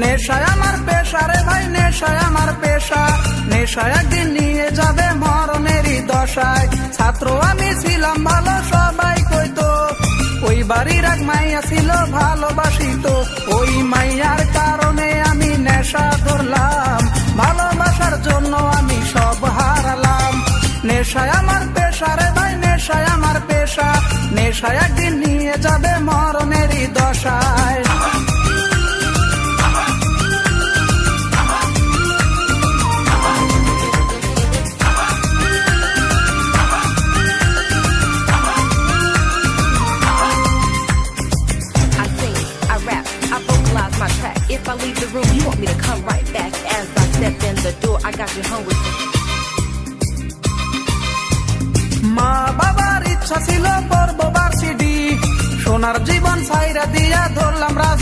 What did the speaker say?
নেশায় আমার পেশা রে ভাই, নেশায় আমার পেশা, নেশায় একদিন নিয়ে যাবে মরণেরই দশায়। ছাত্র আমি ছিলাম ভালো সবাই কইতো, ওই বাড়ির এক মাইয়া ছিল ভালোবাসিত, ওই মাইয়ার কারণে আমি নেশা ধরলাম, ভালোবাসার জন্য আমি সব হারালাম। নেশায় আমার পেশা রে ভাই, নেশায় আমার পেশা, নেশায় একদিন নিয়ে যাবে মরণেরই দশায়। If I leave the room, you want me to come right back. As I step in the door, I got you hungry. মা বাবার ইচ্ছা ছিল পড়বো ভার্সিটি, সোনার জীবন ছাইরা দিয়া ধরলাম রাজ